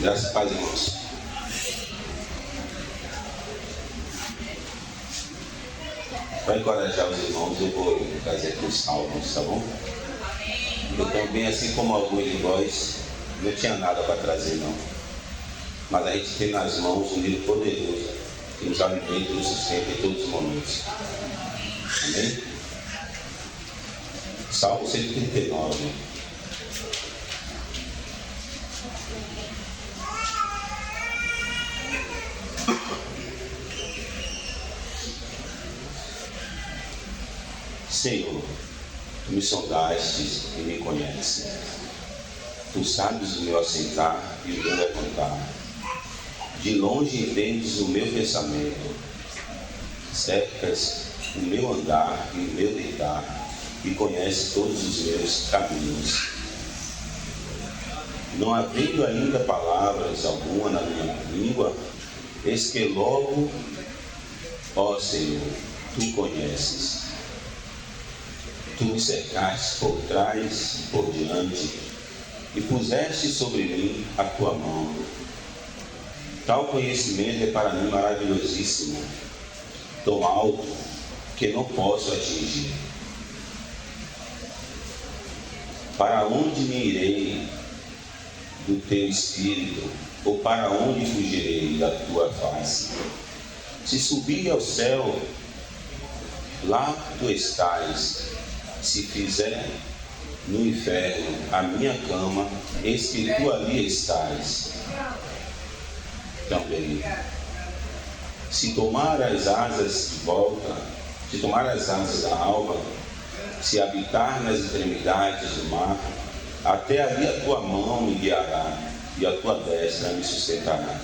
Graças a paz, irmãos. Para encorajar os irmãos, eu vou trazer aqui os salmos, tá bom? Eu também, assim como alguns de nós, não tinha nada para trazer, não. Mas a gente tem nas mãos um livro poderoso, que nos alimenta e nos sustenta em todos os momentos. Amém? Salmo 139. Senhor, tu me sondastes e me conheces. Tu sabes o meu assentar e o meu levantar. De longe entendes o meu pensamento. Cercas o meu andar e o meu deitar, e conheces todos os meus caminhos. Não havendo ainda palavras alguma na minha língua, eis que logo, ó Senhor, tu conheces. Tu me cercaste por trás e por diante, e puseste sobre mim a tua mão. Tal conhecimento é para mim maravilhosíssimo, tão alto que não posso atingir. Para onde me irei do teu espírito, ou para onde fugirei da tua face? Se subir ao céu, lá tu estás. Se fizer no inferno a minha cama, eis que tu ali estás também. Se tomar as asas de volta, se tomar as asas da alma, se habitar nas extremidades do mar, até ali a tua mão me guiará e a tua destra me sustentará.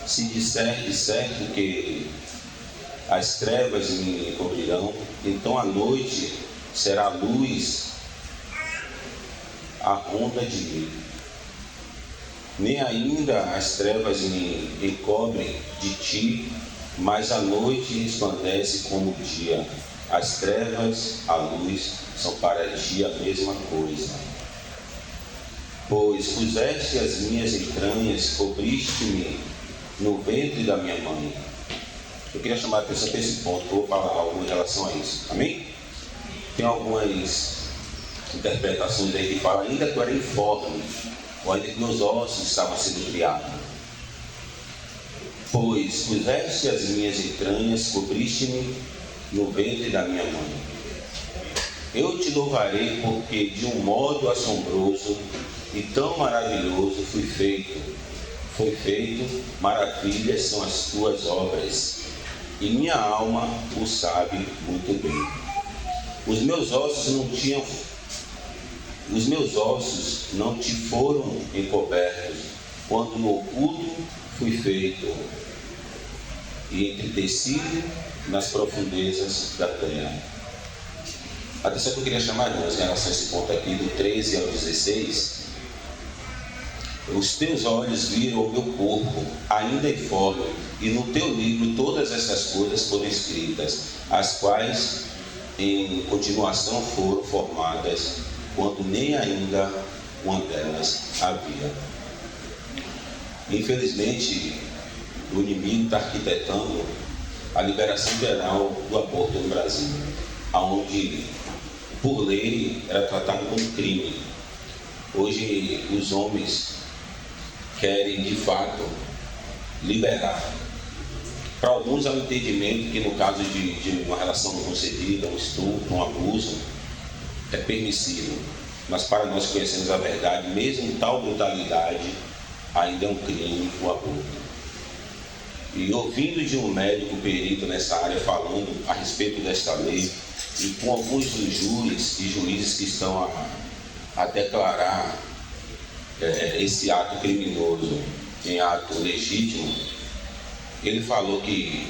Se disser de certo que as trevas me cobrirão, então a noite será luz à ronda de mim. Nem ainda as trevas me encobrem de ti, mas a noite resplandece como o dia. As trevas, a luz, são para ti a mesma coisa. Pois puseste as minhas entranhas, cobriste-me no ventre da minha mãe. Eu queria chamar a atenção para esse ponto, que eu vou falar algo em relação a isso. Amém? Tem algumas interpretações aí que falam, ainda que eu era informe, ou ainda que meus ossos estavam sendo criados. Pois puseste as minhas entranhas, cobriste-me no ventre da minha mãe. Eu te louvarei porque de um modo assombroso e tão maravilhoso fui feito. Foi feito, maravilhas são as tuas obras. E minha alma o sabe muito bem. Os meus ossos não te foram encobertos, quando no oculto fui feito e entretecido nas profundezas da terra. A atenção que eu queria chamar de nós em relação a esse ponto aqui, do 13 ao 16. Os teus olhos viram o meu corpo, ainda informe, e no teu livro todas essas coisas foram escritas, as quais em continuação foram formadas, quando nem ainda uma delas havia. Infelizmente, o inimigo está arquitetando a liberação geral do aborto no Brasil, onde, por lei, era tratado como crime. Hoje, os homens querem, de fato, liberar. Para alguns, há um entendimento que, no caso de uma relação não concedida, um estupro, um abuso, é permissível. Mas para nós que conhecemos a verdade, mesmo tal brutalidade, ainda é um crime o aborto. E ouvindo de um médico perito nessa área falando a respeito desta lei, e com alguns dos júris e juízes que estão a declarar esse ato criminoso em ato legítimo, ele falou que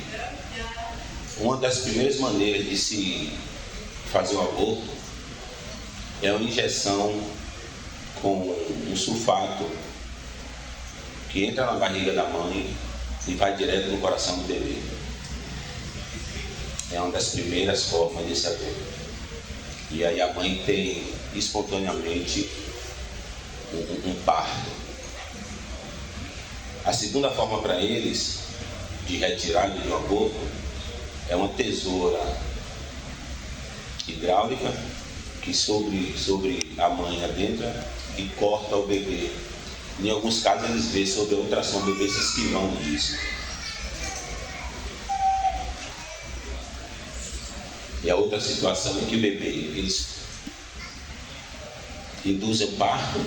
uma das primeiras maneiras de se fazer o aborto é uma injeção com um sulfato que entra na barriga da mãe e vai direto no coração do bebê. É uma das primeiras formas desse aborto. E aí a mãe tem espontaneamente um parto. A segunda forma para eles de retirada de um aborto é uma tesoura hidráulica que sobre a mãe adentra e corta o bebê. Em alguns casos eles veem sobre a ultrassom o bebê se esquivando disso. E a outra situação é que o bebê, eles induzem o parto,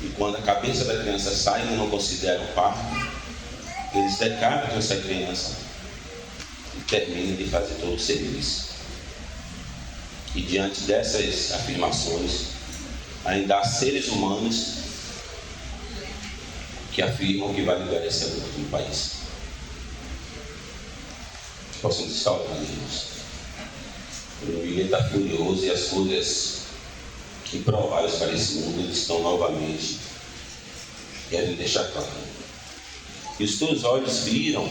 e quando a cabeça da criança sai, eles não consideram parto, eles decapitam essa criança e terminam de fazer todo o serviço. E diante dessas afirmações, ainda há seres humanos que afirmam que vai liberar esse aborto no país. Possamos estar orando, irmãos. O inimigo está furioso e as coisas improváveis para esse mundo eles estão novamente querem deixar claro. E os teus olhos viram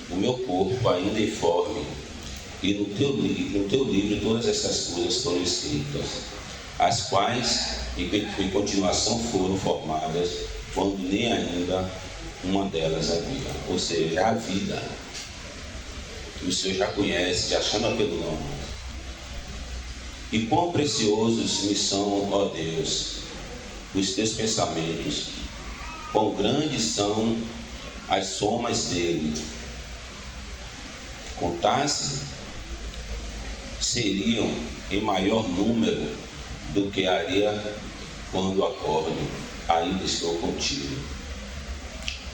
o meu corpo ainda informe, e no teu livro todas essas coisas foram escritas, as quais em continuação foram formadas quando nem ainda uma delas havia. Ou seja, a vida que o Senhor já conhece, já chama pelo nome. E quão preciosos me são, ó Deus, os teus pensamentos, quão grandes são as somas dele. Contasse, seriam em maior número do que a areia quando acordo, ainda estou contigo.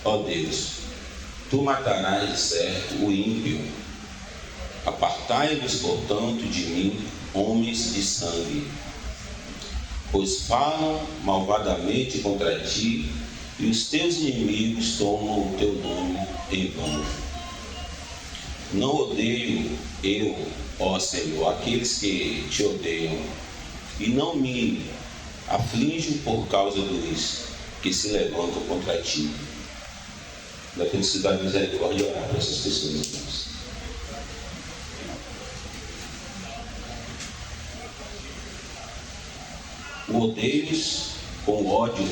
Ó Deus, tu matarás de certo o ímpio. Apartai-vos, portanto, de mim, homens de sangue, pois falam malvadamente contra ti, e os teus inimigos tomam o teu nome em vão. Não odeio eu, ó Senhor, aqueles que te odeiam, e não me aflijo por causa dos que se levantam contra ti. Da felicidade e misericórdia orar para essas pessoas, irmãos. Odeios com ódio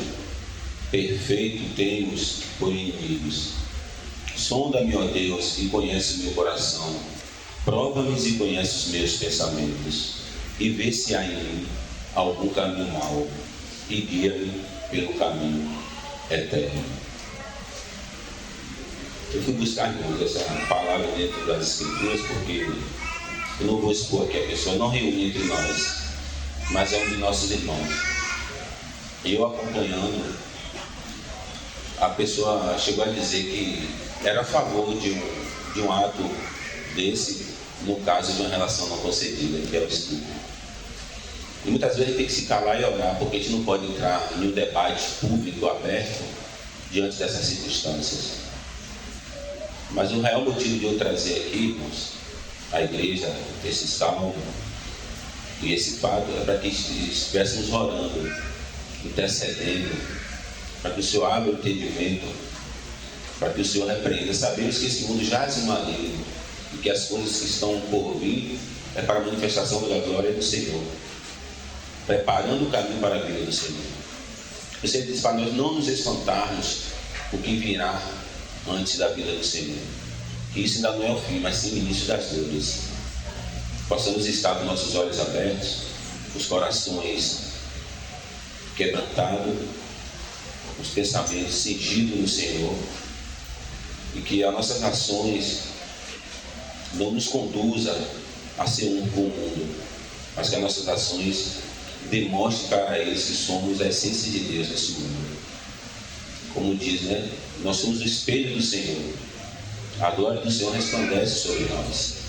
perfeito temos por inimigos. Sonda-me, ó Deus, e conhece o meu coração. Prova-me e conhece os meus pensamentos. E vê se há em mim algum caminho mau, e guia-me pelo caminho eterno. Eu fui buscar, irmãos, essa palavra dentro das Escrituras, porque eu não vou expor aqui, a pessoa não reúne entre nós, mas é um de nossos irmãos. Eu acompanhando, a pessoa chegou a dizer que era a favor de um ato desse, no caso de uma relação não concedida, que é o estupro. E muitas vezes a gente tem que se calar e orar, porque a gente não pode entrar em um debate público aberto diante dessas circunstâncias. Mas o real motivo de eu trazer aqui, irmãos, a igreja, esse salmo e esse fato é para que estivéssemos orando, intercedendo, para que o Senhor abra o entendimento, para que o Senhor repreenda. Sabemos que esse mundo jaz no maligno e que as coisas que estão por vir é para a manifestação da glória do Senhor, preparando o caminho para a vida do Senhor. O Senhor diz para nós não nos espantarmos o que virá antes da vida do Senhor, que isso ainda não é o fim, mas sim o início das dores. Possamos estar com nossos olhos abertos, os corações quebrantados, os pensamentos cingidos no Senhor, e que as nossas ações não nos conduza a ser um com o mundo, mas que as nossas ações demonstrem para eles que somos a essência de Deus nesse mundo. Como diz, né? Nós somos o espelho do Senhor. A glória do Senhor resplandece sobre nós.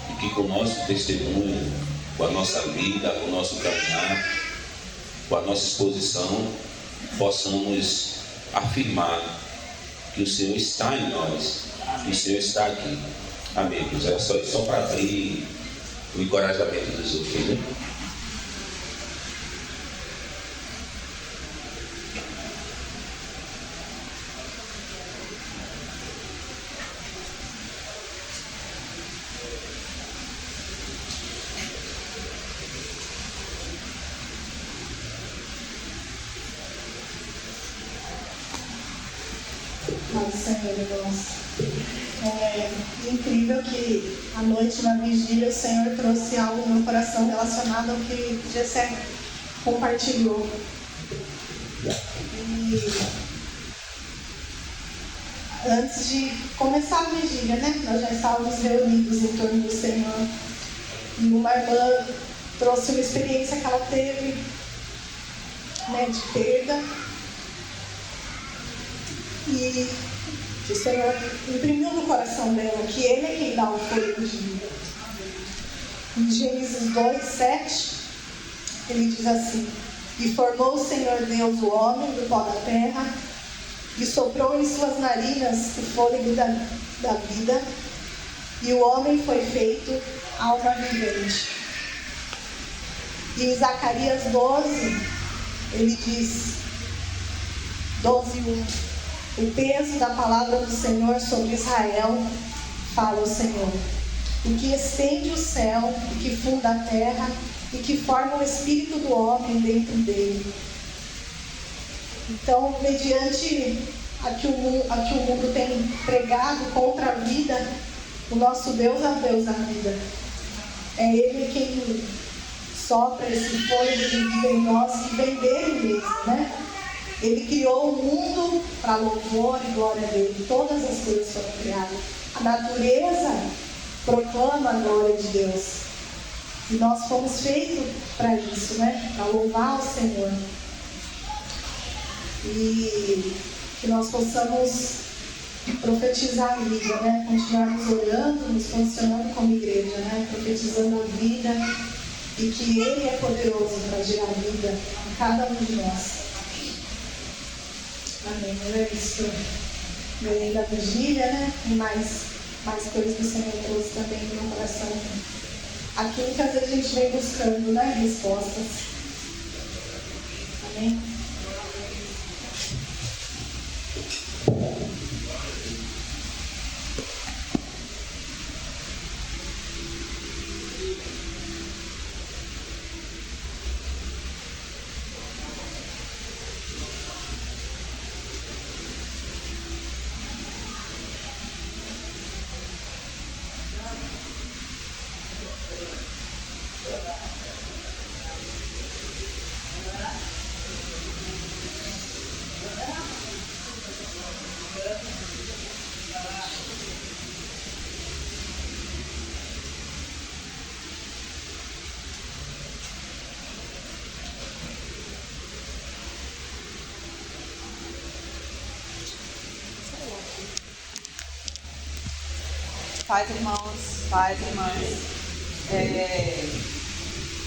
E que com o nosso testemunho, com a nossa vida, com o nosso caminhar, com a nossa exposição, possamos afirmar que o Senhor está em nós, que o Senhor está aqui. Amém. Era só para abrir o encorajamento dos outros, né? Paz do Senhor, irmãos. É incrível que à noite na vigília o Senhor trouxe algo no meu coração relacionado ao que Gessé compartilhou. E antes de começar a vigília, né? Nós já estávamos reunidos em torno do Senhor. E uma irmã trouxe uma experiência que ela teve, né, de perda. E o Senhor imprimiu no coração dela que Ele é quem dá o fôlego de vida. Em Gênesis 2:7, ele diz assim: E formou o Senhor Deus o homem do pó da terra, e soprou em suas narinas o fôlego da vida, e o homem foi feito alma vivente. E em Zacarias 12, ele diz, 12:1, o peso da palavra do Senhor sobre Israel, fala o Senhor, o que estende o céu, o que funda a terra, e que forma o espírito do homem dentro dele. Então, mediante a que o mundo tem pregado contra a vida, o nosso Deus é o Deus da vida. É Ele quem sopra esse fôlego de vida em nós, que vem dele mesmo, né? Ele criou o mundo para louvor e glória dele. Todas as coisas foram criadas. A natureza proclama a glória de Deus. E nós fomos feitos para isso, né? Para louvar o Senhor. E que nós possamos profetizar a vida, né? Continuarmos orando, nos posicionando como igreja, né? Profetizando a vida. E que Ele é poderoso para gerar vida em cada um de nós. Amém. É isso que eu ganhei da vigília, né? E mais coisas que o Senhor trouxe também no meu coração. Aquilo que às vezes a gente vem buscando, né? Respostas. Amém. Paz, irmãos, paz, irmãs.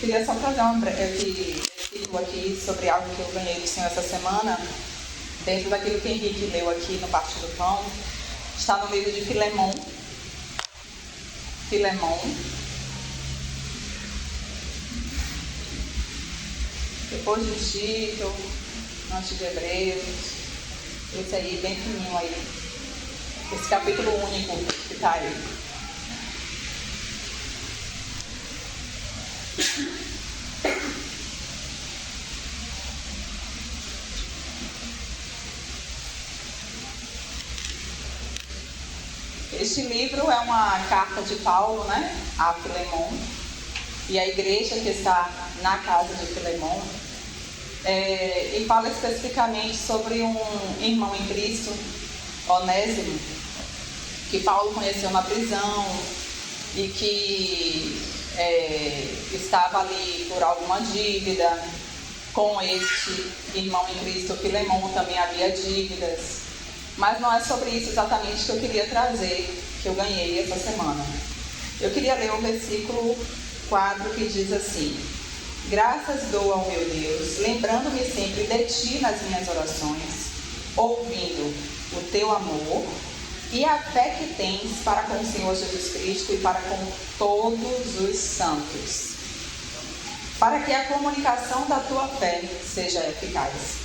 Queria só trazer um título aqui sobre algo que eu ganhei do Senhor essa semana, dentro daquilo que Henrique leu aqui no Parte do Pão. Está no livro de Filemão. Depois de Tito, antes de Hebreus, esse aí, bem fininho aí. Esse capítulo único que está aí. Este livro é uma carta de Paulo, né, a Filemão, e a igreja que está na casa de Filemão, e fala especificamente sobre um irmão em Cristo, Onésimo, que Paulo conheceu na prisão e que estava ali por alguma dívida. Com este irmão em Cristo, Filemão, também havia dívidas. Mas não é sobre isso exatamente que eu queria trazer, que eu ganhei essa semana. Eu queria ler o versículo 4 que diz assim: Graças dou ao meu Deus, lembrando-me sempre de ti nas minhas orações, ouvindo o teu amor e a fé que tens para com o Senhor Jesus Cristo e para com todos os santos, para que a comunicação da tua fé seja eficaz,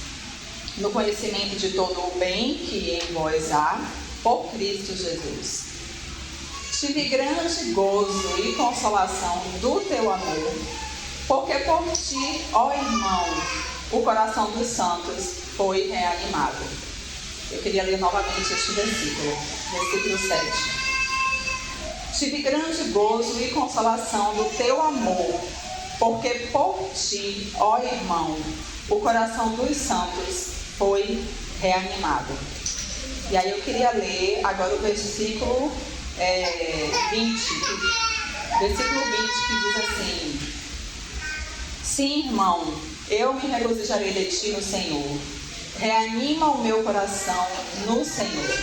no conhecimento de todo o bem que em vós há, por Cristo Jesus. Tive grande gozo e consolação do teu amor, porque por ti, ó irmão, o coração dos santos foi reanimado. Eu queria ler novamente este versículo 7. Tive grande gozo e consolação do teu amor, porque por ti, ó irmão, o coração dos santos foi reanimado. E aí eu queria ler agora o versículo 20, que diz assim: sim, irmão, eu me regozijarei de ti no Senhor. Reanima o meu coração no Senhor.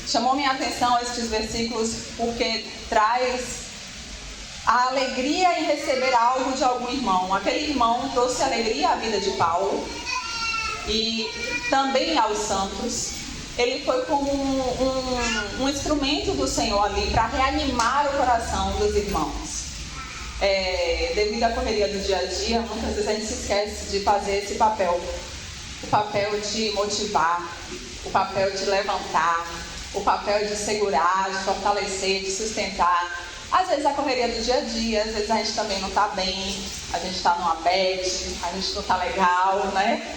Chamou minha atenção estes versículos porque traz a alegria em receber algo de algum irmão. Aquele irmão trouxe alegria à vida de Paulo e também aos santos. Ele foi como um instrumento do Senhor ali para reanimar o coração dos irmãos. Devido à correria do dia a dia, muitas vezes a gente se esquece de fazer esse papel. O papel de motivar, o papel de levantar, o papel de segurar, de fortalecer, de sustentar. Às vezes a correria do dia a dia, às vezes a gente também não está bem, a gente está numa bad, a gente não está legal, né?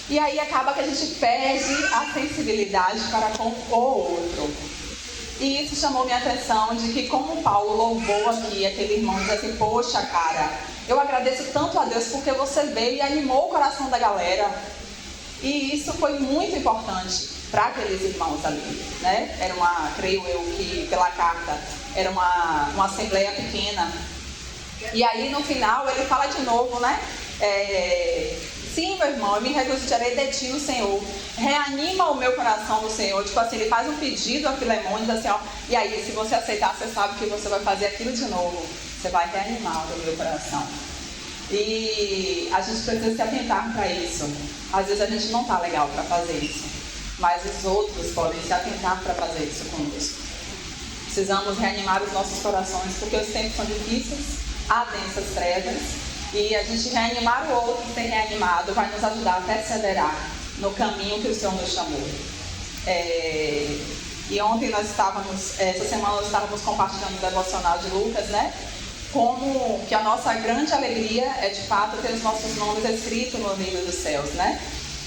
E aí acaba que a gente perde a sensibilidade para com o outro. E isso chamou minha atenção de que como Paulo louvou aqui aquele irmão, diz assim: poxa, cara, eu agradeço tanto a Deus porque você veio e animou o coração da galera. E isso foi muito importante para aqueles irmãos ali, né? Era creio eu que pela carta, era uma assembleia pequena. E aí no final ele fala de novo, né? Sim, meu irmão, eu me regozijarei de ti no Senhor. Reanima o meu coração no Senhor. Tipo assim, ele faz um pedido a Filemão e diz assim, ó, e aí, se você aceitar, você sabe que você vai fazer aquilo de novo. Você vai reanimar o meu coração. E a gente precisa se atentar para isso. Às vezes a gente não está legal para fazer isso, mas os outros podem se atentar para fazer isso conosco. Precisamos reanimar os nossos corações, porque os tempos são difíceis, há densas trevas, e a gente reanimar o outro, ser reanimado, vai nos ajudar a perseverar no caminho que o Senhor nos chamou. E ontem essa semana nós estávamos compartilhando o devocional de Lucas, né? Como que a nossa grande alegria é de fato ter os nossos nomes escritos no livro dos céus, né?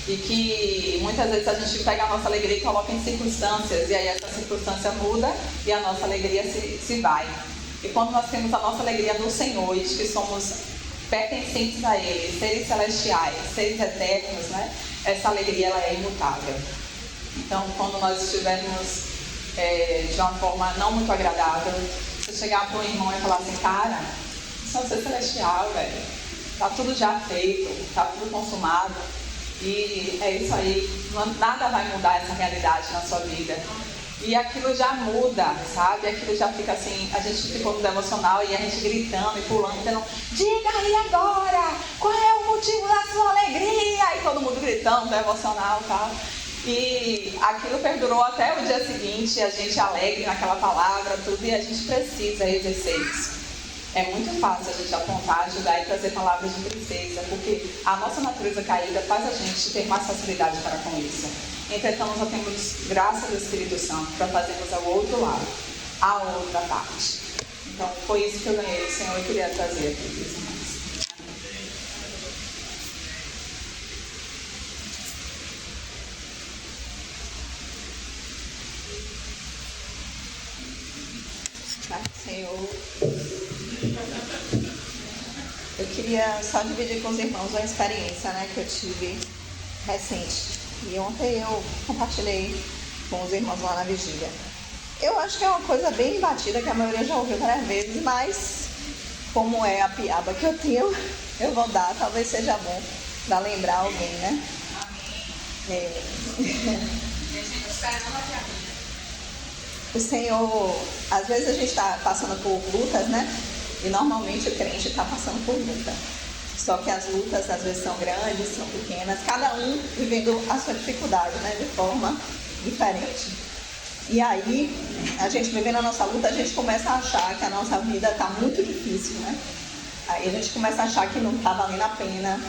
E que muitas vezes a gente pega a nossa alegria e coloca em circunstâncias, e aí essa circunstância muda e a nossa alegria se vai. E quando nós temos a nossa alegria no Senhor e de que somos pertencentes a Ele, seres celestiais, seres eternos, né? Essa alegria ela é imutável. Então, quando nós estivermos de uma forma não muito agradável, você chegar para um irmão e falar assim, cara, isso é um ser celestial, velho. Tá tudo já feito, tá tudo consumado. E é isso aí, nada vai mudar essa realidade na sua vida. E aquilo já muda, sabe? Aquilo já fica assim, a gente ficou no devocional e a gente gritando e pulando, dizendo, diga aí agora, qual é o motivo da sua alegria? E todo mundo gritando, devocional e tal. E aquilo perdurou até o dia seguinte, a gente alegre naquela palavra, tudo, e a gente precisa exercer isso. É muito fácil a gente apontar, ajudar e trazer palavras de tristeza, porque a nossa natureza caída faz a gente ter mais facilidade para com isso. Entretanto, nós temos graça do Espírito Santo para fazermos ao outro lado, a outra parte. Então, foi isso que eu ganhei do Senhor e queria trazer aqui para os irmãos. Senhor, eu queria só dividir com os irmãos uma experiência, né, que eu tive recente. E ontem eu compartilhei com os irmãos lá na vigília. Eu acho que é uma coisa bem batida, que a maioria já ouviu várias vezes, mas como é a piaba que eu tenho, eu vou dar, talvez seja bom para lembrar alguém, né? O Senhor, às vezes a gente está passando por lutas, né? E normalmente o crente está passando por luta. Só que as lutas às vezes são grandes, são pequenas, cada um vivendo a sua dificuldade, né? De forma diferente. E aí, a gente vivendo a nossa luta, a gente começa a achar que a nossa vida está muito difícil, né? Aí a gente começa a achar que não está valendo a pena,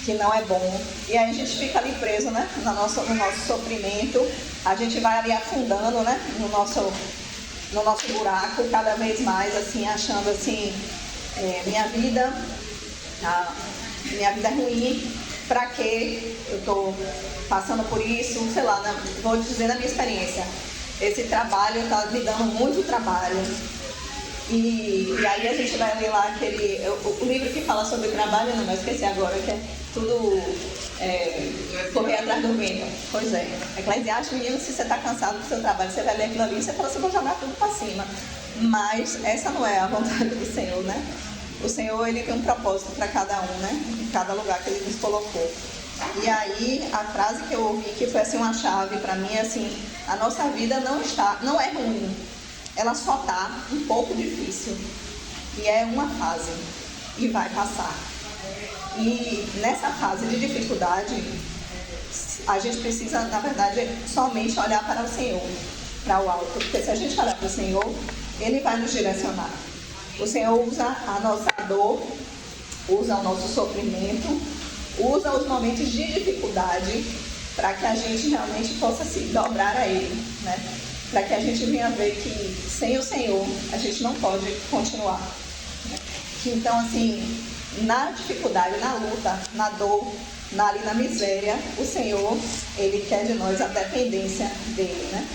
que não é bom. E aí a gente fica ali preso, né? No nosso sofrimento. A gente vai ali afundando, né? No nosso buraco, cada vez mais, assim, achando assim, minha vida é ruim, para que eu estou passando por isso, sei lá, vou dizer na minha experiência. Esse trabalho está me dando muito trabalho. E aí a gente vai ler lá o livro que fala sobre trabalho, não, mas esqueci agora, que é tudo correr atrás do vento. Pois é. Eclesiastes, menino, se você está cansado do seu trabalho, você vai ler aquilo ali e você fala assim, vou jogar tudo para cima. Mas essa não é a vontade do Senhor, né? O Senhor, Ele tem um propósito para cada um, né? Em cada lugar que Ele nos colocou. E aí, a frase que eu ouvi, que foi assim uma chave para mim, é assim, a nossa vida não é ruim. Ela só está um pouco difícil. E é uma fase. E vai passar. E nessa fase de dificuldade, a gente precisa, na verdade, somente olhar para o Senhor, para o alto. Porque se a gente olhar para o Senhor, Ele vai nos direcionar. O Senhor usa a nossa dor, usa o nosso sofrimento, usa os momentos de dificuldade para que a gente realmente possa se dobrar a Ele, né? Para que a gente venha ver que sem o Senhor a gente não pode continuar. Né? Então, assim, na dificuldade, na luta, na dor, ali na miséria, o Senhor, Ele quer de nós a dependência dEle, né?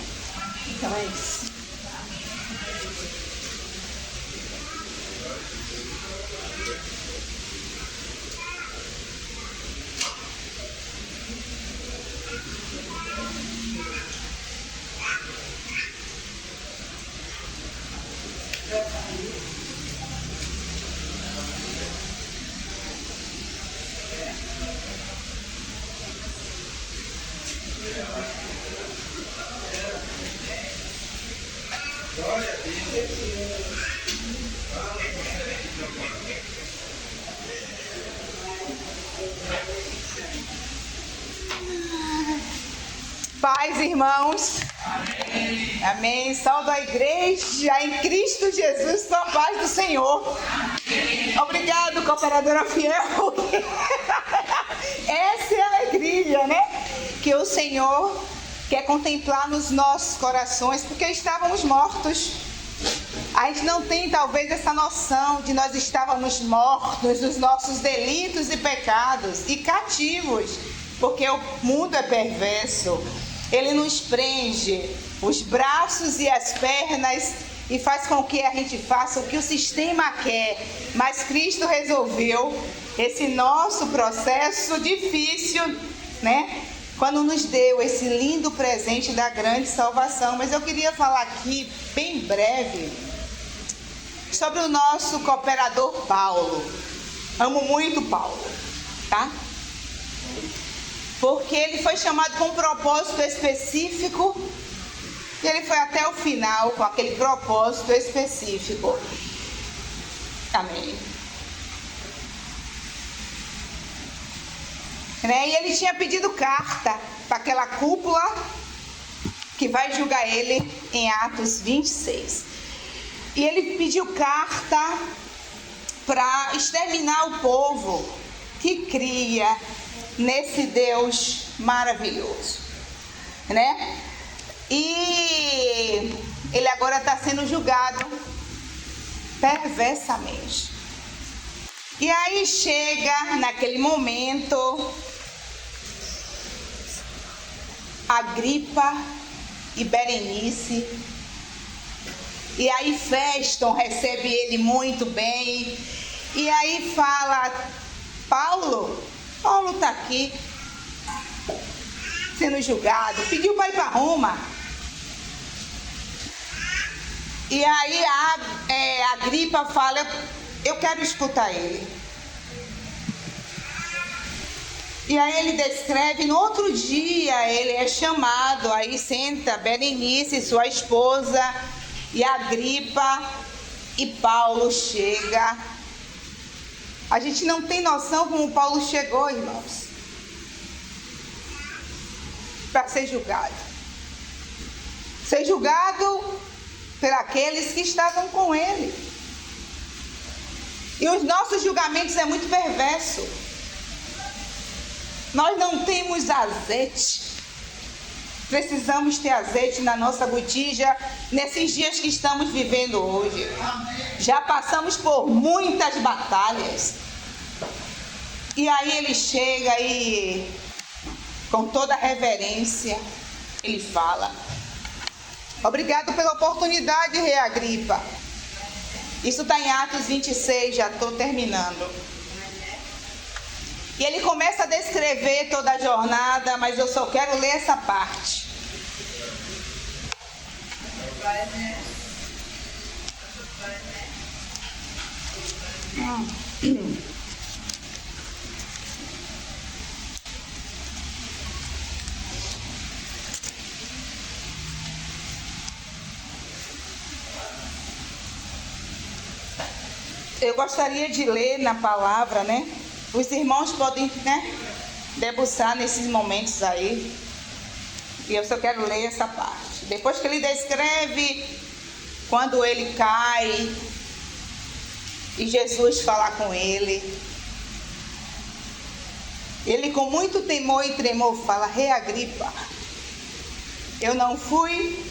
Então é isso. Paz, irmãos. Amém. Amém. Salve a igreja em Cristo Jesus com a paz do Senhor. Obrigado, cooperadora fiel. Essa é a alegria, né? Que o Senhor quer contemplar nos nossos corações, porque estávamos mortos. A gente não tem talvez essa noção de nós estávamos mortos nos nossos delitos e pecados e cativos, porque o mundo é perverso. Ele nos prende os braços e as pernas e faz com que a gente faça o que o sistema quer. Mas Cristo resolveu esse nosso processo difícil, né? Quando nos deu esse lindo presente da grande salvação. Mas eu queria falar aqui, bem breve, sobre o nosso cooperador Paulo. Amo muito Paulo, tá? Porque ele foi chamado com um propósito específico e ele foi até o final com aquele propósito específico. Amém. E ele tinha pedido carta para aquela cúpula que vai julgar ele em Atos 26. E ele pediu carta para exterminar o povo que cria nesse Deus maravilhoso, né? E ele agora está sendo julgado perversamente. E aí chega naquele momento Agripa e Berenice, e aí Festo recebe ele muito bem, e aí fala: Paulo está aqui sendo julgado, pediu para ir para Roma. E aí a Agripa fala: eu quero escutar ele. E aí ele descreve, no outro dia ele é chamado, aí senta Berenice, sua esposa, e Agripa, e Paulo chega. A gente não tem noção como Paulo chegou, irmãos, para ser julgado. Ser julgado por aqueles que estavam com ele. E os nossos julgamentos é muito perverso. Nós não temos azeite. Precisamos ter azeite na nossa botija nesses dias que estamos vivendo hoje. Já passamos por muitas batalhas. E aí ele chega e, com toda reverência, ele fala: obrigado pela oportunidade, Rei Agripa. Isso está em Atos 26, já estou terminando. E ele começa a descrever toda a jornada, mas eu só quero ler essa parte. Eu gostaria de ler na palavra, né? Os irmãos podem, né, debruçar nesses momentos aí. E eu só quero ler essa parte. Depois que ele descreve quando ele cai e Jesus fala com ele, ele com muito temor e tremor fala: Rei Agripa, eu não fui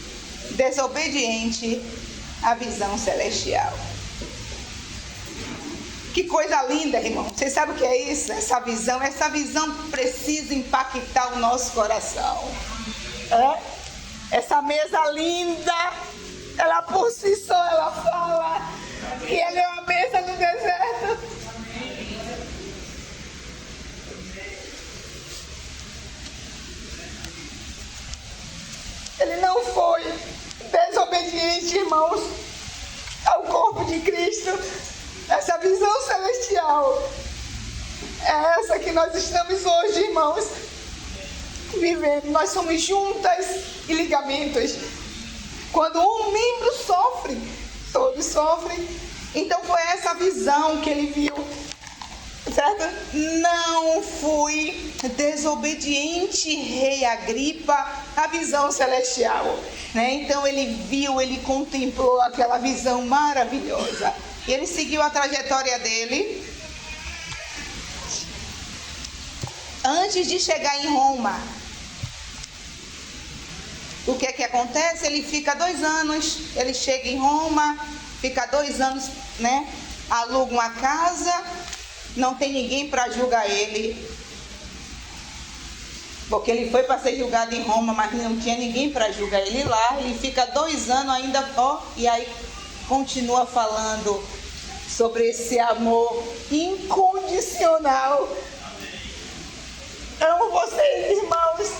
desobediente à visão celestial. Que coisa linda, irmão. Vocês sabem o que é isso? Essa visão precisa impactar o nosso coração. Essa mesa linda, ela por si só, ela fala que ela é uma mesa no deserto. Ele não foi desobediente, irmãos, ao corpo de Cristo. Essa visão celestial é essa que nós estamos hoje, irmãos, vivendo. Nós somos juntas e ligamentos. Quando um membro sofre, todos sofrem. Então foi essa visão que ele viu, certo? Não fui desobediente, Rei Agripa, a visão celestial, né? Então ele viu, ele contemplou aquela visão maravilhosa. E ele seguiu a trajetória dele. Antes de chegar em Roma, o que é que acontece? Ele fica 2 anos, ele chega em Roma, fica 2 anos, né? Aluga uma casa, não tem ninguém para julgar ele. Porque ele foi para ser julgado em Roma, mas não tinha ninguém para julgar ele lá. Ele fica 2 anos ainda, e aí continua falando sobre esse amor incondicional. Amo vocês, irmãos.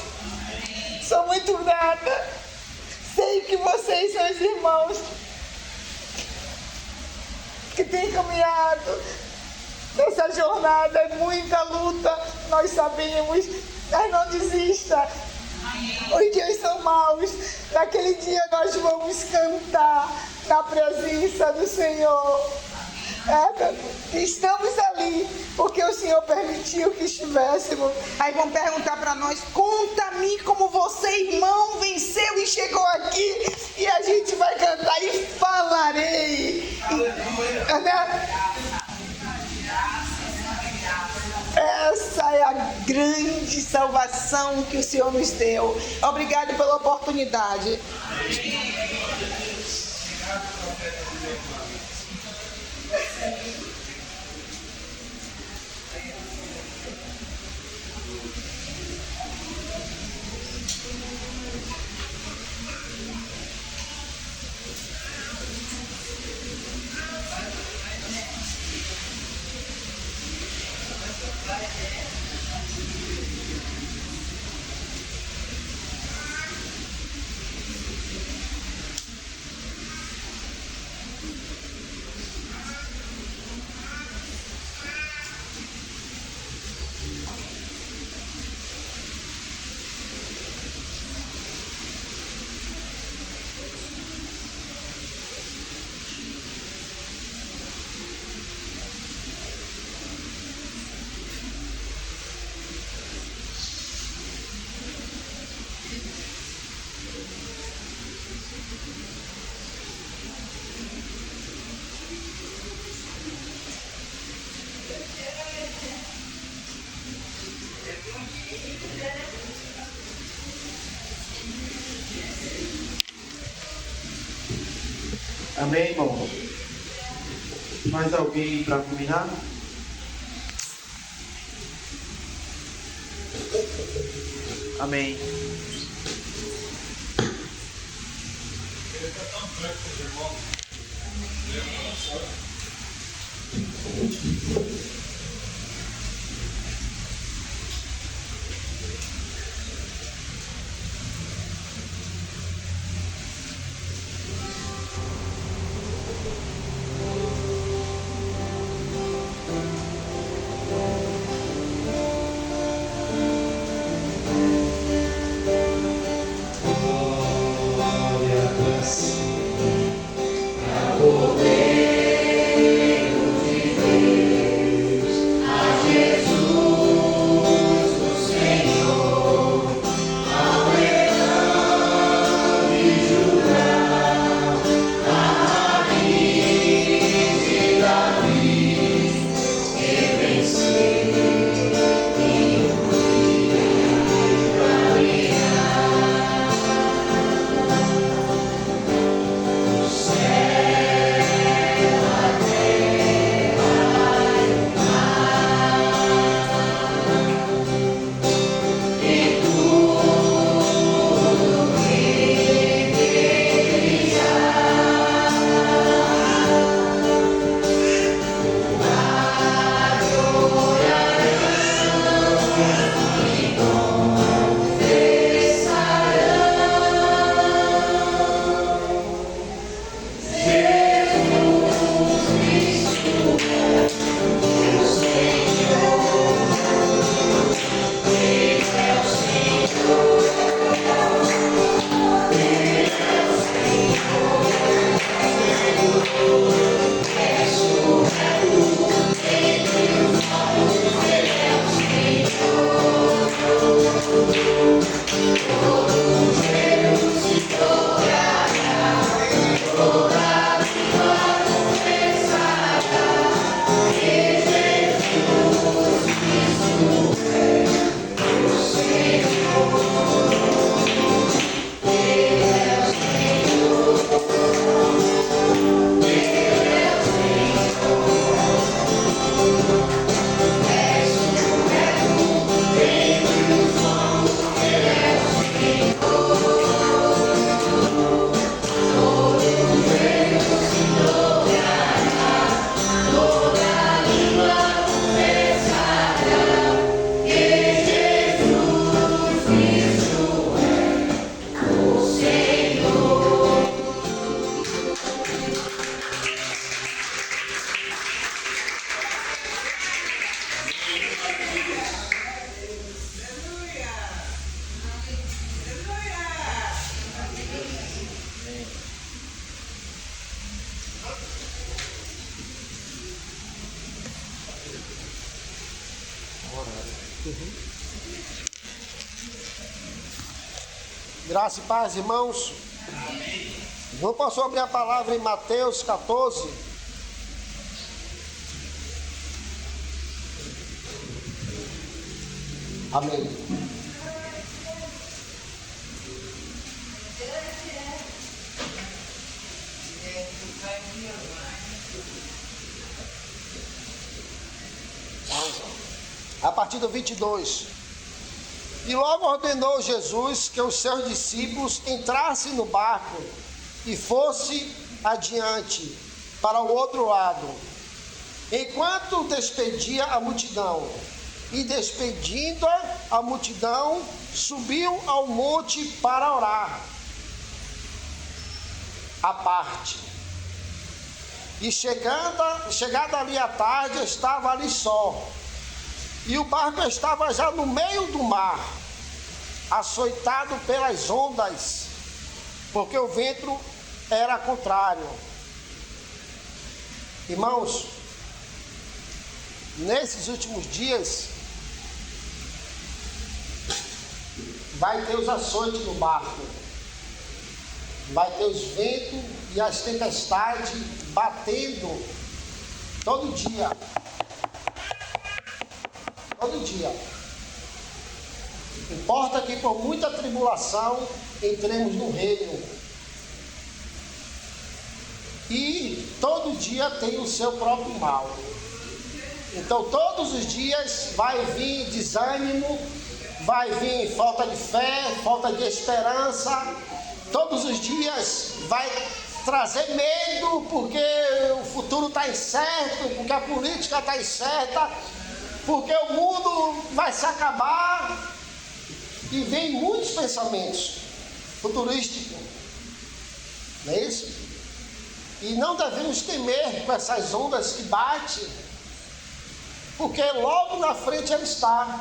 Sou muito grata. Sei que vocês são os irmãos que têm caminhado nessa jornada. É muita luta, nós sabemos. Mas não desista. Os dias são maus. Naquele dia nós vamos cantar na presença do Senhor. Estamos ali porque o Senhor permitiu que estivéssemos. Aí vão perguntar para nós: conta-me como você, irmão, venceu e chegou aqui. E a gente vai cantar e falarei. Essa é a grande salvação que o Senhor nos deu. Obrigado pela oportunidade. Amém, irmão? Mais alguém para culminar? Amém. Graça e paz, irmãos. Vamos passar sobre a palavra em Mateus 14. Amém. A partir do 22. E logo ordenou Jesus que os seus discípulos entrassem no barco e fosse adiante para o outro lado, enquanto despedia a multidão. E despedindo a multidão, subiu ao monte para orar à parte. E chegada ali à tarde, estava ali só. E o barco estava já no meio do mar, açoitado pelas ondas, porque o vento era contrário. Irmãos, nesses últimos dias, vai ter os açoites no barco, vai ter os ventos e as tempestades batendo todo dia. Todo dia. Importa que por muita tribulação entremos no reino. E todo dia tem o seu próprio mal. Então todos os dias vai vir desânimo, vai vir falta de fé, falta de esperança. Todos os dias vai trazer medo, porque o futuro está incerto, porque a política está incerta, porque o mundo vai se acabar. E vem muitos pensamentos futurísticos, não é isso? E não devemos temer com essas ondas que batem, porque logo na frente ele está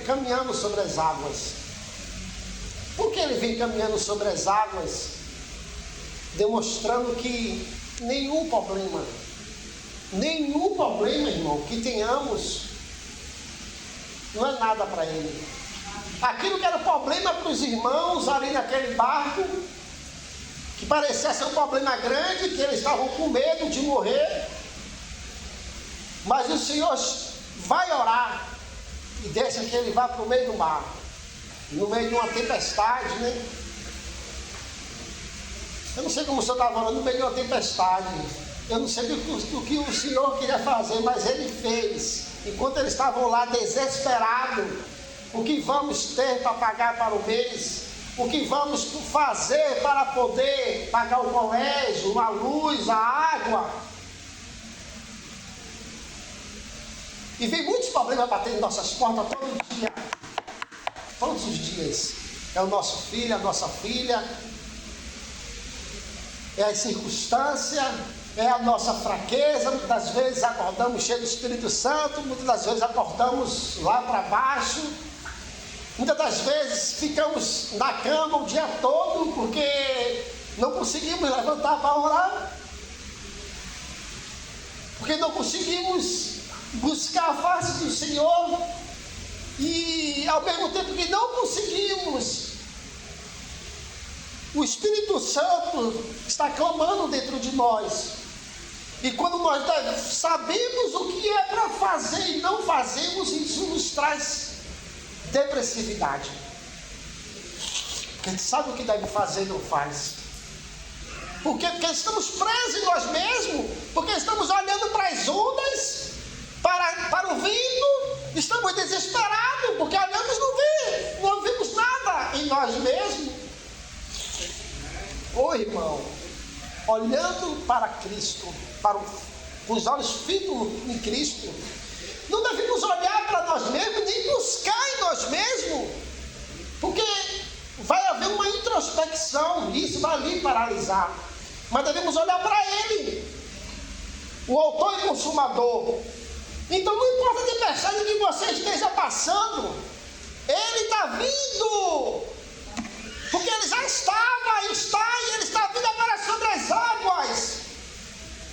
caminhando sobre as águas. Por que ele vem caminhando sobre as águas? Demonstrando que nenhum problema, irmão, que tenhamos, não é nada para ele. Aquilo que era problema para os irmãos ali naquele barco, que parecia ser um problema grande, que eles estavam com medo de morrer, mas o Senhor vai orar e deixa que ele vá para o meio do mar, no meio de uma tempestade, né? Eu não sei como o Senhor estava falando, no meio de uma tempestade. Eu não sei do que o Senhor queria fazer, mas Ele fez. Enquanto eles estavam lá desesperados, o que vamos ter para pagar para o mês? O que vamos fazer para poder pagar o colégio, a luz, a água? E vem muitos problemas batendo em nossas portas todo dia. Todos os dias. É o nosso filho, a nossa filha. É a circunstância, é a nossa fraqueza. Muitas das vezes acordamos cheios do Espírito Santo, muitas das vezes acordamos lá para baixo, muitas das vezes ficamos na cama o dia todo porque não conseguimos levantar para orar, porque não conseguimos buscar a face do Senhor, e ao mesmo tempo que não conseguimos, o Espírito Santo está clamando dentro de nós. E quando nós sabemos o que é para fazer e não fazemos, isso nos traz depressividade. Porque a gente sabe o que deve fazer e não faz. Por quê? Porque estamos presos em nós mesmos. Porque estamos olhando para as ondas, para o vento. Estamos desesperados porque olhamos e não vemos nada em nós mesmos. Ô irmão, olhando para Cristo, com os olhos fitos em Cristo, não devemos olhar para nós mesmos, nem buscar em nós mesmos, porque vai haver uma introspecção, e isso vai ali paralisar, mas devemos olhar para Ele, o autor e consumador. Então não importa a tempestade que você esteja passando, Ele está vindo. Porque Ele já estava, está, e Ele está vindo agora sobre as águas.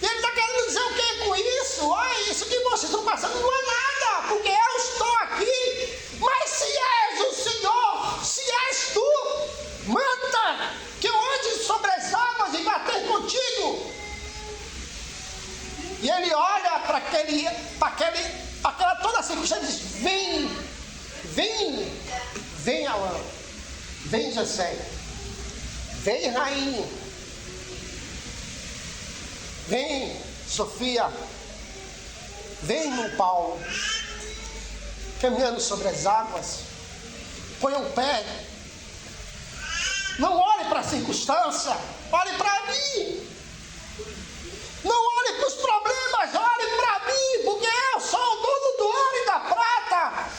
E Ele está querendo dizer o que com isso? Olha, isso que vocês estão passando não é nada, porque eu estou aqui. Mas se és o Senhor, se és tu, manda que eu ande sobre as águas e bater contigo. E Ele olha para aquela toda a circunstância e diz: vem Alain. Vem Jessé, vem Rainha, vem Sofia, vem irmão Paulo, caminhando sobre as águas, ponha um pé, não olhe para a circunstância, olhe para mim, não olhe para os problemas, olhe para mim, porque eu sou o dono do ouro e da prata,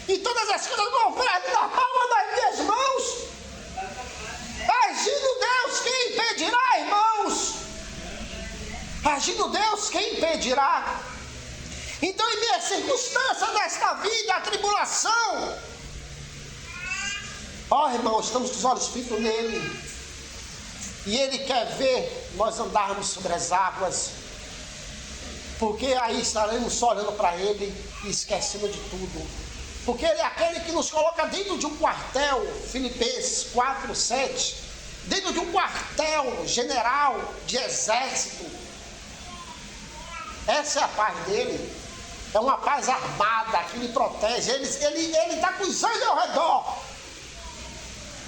e todas as coisas vão perto na palma das minhas mãos. Agindo Deus, quem impedirá, irmãos? Agindo Deus, quem impedirá? Então, em meia circunstância desta vida, a tribulação, irmãos, estamos com os olhos fitos nele, e Ele quer ver nós andarmos sobre as águas, porque aí estaremos só olhando para Ele e esquecendo de tudo. Porque Ele é aquele que nos coloca dentro de um quartel, Filipenses 4:7, dentro de um quartel general de exército. Essa é a paz dele, é uma paz armada que lhe protege. Ele está com os anjos ao redor,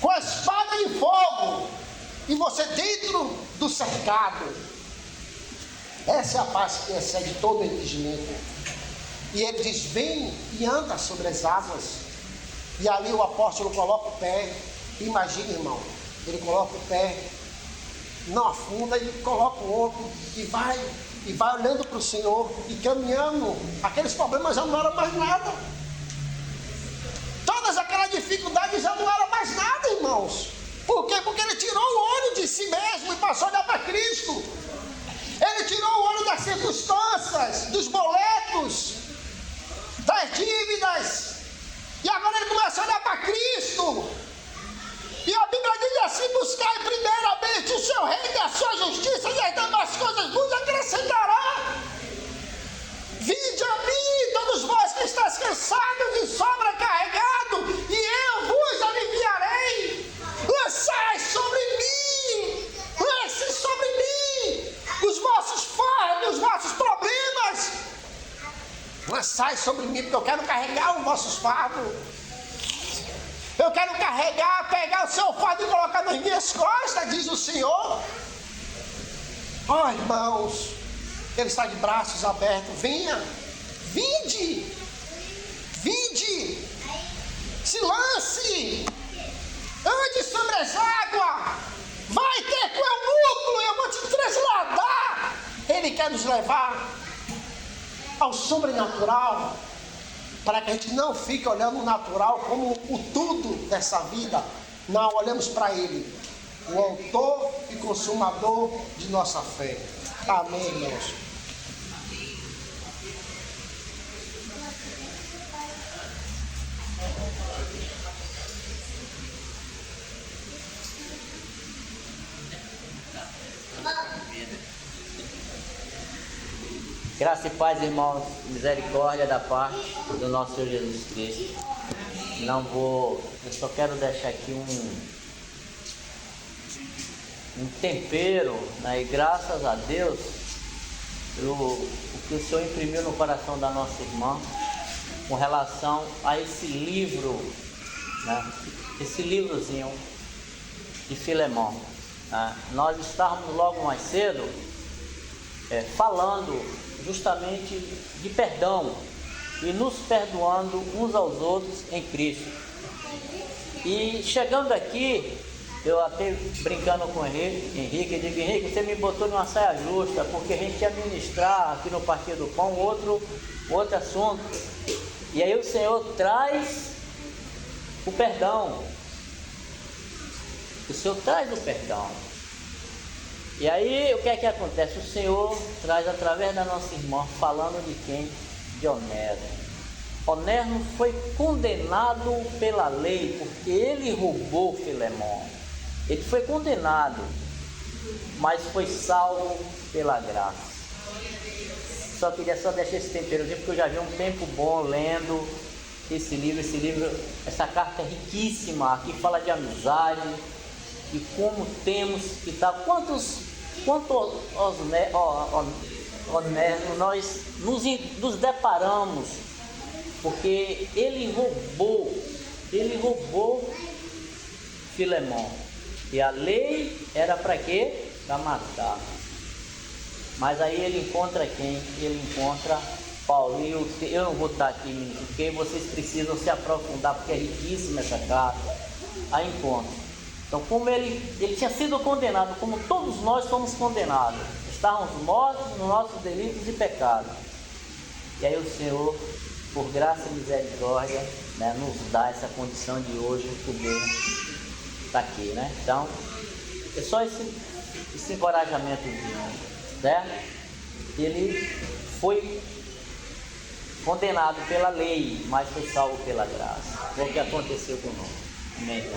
com a espada em fogo, e você dentro do cercado. Essa é a paz que excede todo o entendimento. E Ele diz: vem e anda sobre as águas. E ali o apóstolo coloca o pé. Imagina, irmão, ele coloca o pé, não afunda, ele coloca o outro e vai olhando para o Senhor e caminhando. Aqueles problemas já não eram mais nada. Todas aquelas dificuldades já não eram mais nada, irmãos. Por quê? Porque ele tirou o olho de si mesmo e passou a olhar para Cristo. Ele tirou o olho das circunstâncias, dos boletos, das dívidas. E agora ele começa a olhar para Cristo. E a Bíblia diz assim: buscai primeiramente o seu reino e a sua justiça, e as demais coisas vos acrescentará. Vinde a mim, todos vós que estáis cansados e sobrecarregados, e eu vos aliviarei. Lançai sobre mim, lance sobre mim os vossos fardos, os vossos problemas. Lançai sobre mim, porque eu quero carregar os vossos fardos. Eu quero carregar, pegar o seu fardo e colocar nas minhas costas, diz o Senhor. Ó, irmãos, Ele está de braços abertos. Venha, vinde, se lance, ande sobre as águas, vai ter com o núcleo, eu vou te trasladar. Ele quer nos levar ao sobrenatural, para que a gente não fique olhando o natural como o tudo dessa vida. Não, olhamos para Ele, o autor e consumador de nossa fé. Amém, irmãos. Graça e paz, irmãos, misericórdia da parte do nosso Senhor Jesus Cristo. Eu só quero deixar aqui um tempero, né? E graças a Deus, o que o Senhor imprimiu no coração da nossa irmã, com relação a esse livro, né? Esse livrozinho de Filemão, né? Nós estávamos logo mais cedo falando justamente de perdão e nos perdoando uns aos outros em Cristo. E chegando aqui, eu até brincando com o Henrique, eu digo: Henrique, você me botou numa saia justa, porque a gente ia ministrar aqui no Partido do Pão outro assunto. E aí o Senhor traz o perdão. O Senhor traz o perdão. E aí, o que é que acontece? O Senhor traz através da nossa irmã, falando de quem? De Onésimo. Onésimo foi condenado pela lei, porque ele roubou Filemão. Ele foi condenado, mas foi salvo pela graça. Só queria deixar esse temperozinho, porque eu já vi um tempo bom lendo esse livro. Essa carta é riquíssima. Aqui fala de amizade, e como temos que estar. Quanto nós nos deparamos, porque ele roubou Filemão, e a lei era para quê? Para matar. Mas aí ele encontra quem? Ele encontra Paulo. E eu não vou estar aqui, porque vocês precisam se aprofundar, porque é riquíssima essa carta. Aí encontra. Então, como ele tinha sido condenado, como todos nós somos condenados, estávamos mortos nos nossos delitos e pecados. E aí o Senhor, por graça e misericórdia, né, nos dá essa condição de hoje poder estar aqui, né? Então, é só esse encorajamento, certo? Ele foi condenado pela lei, mas foi salvo pela graça. Foi o que aconteceu conosco. Amém.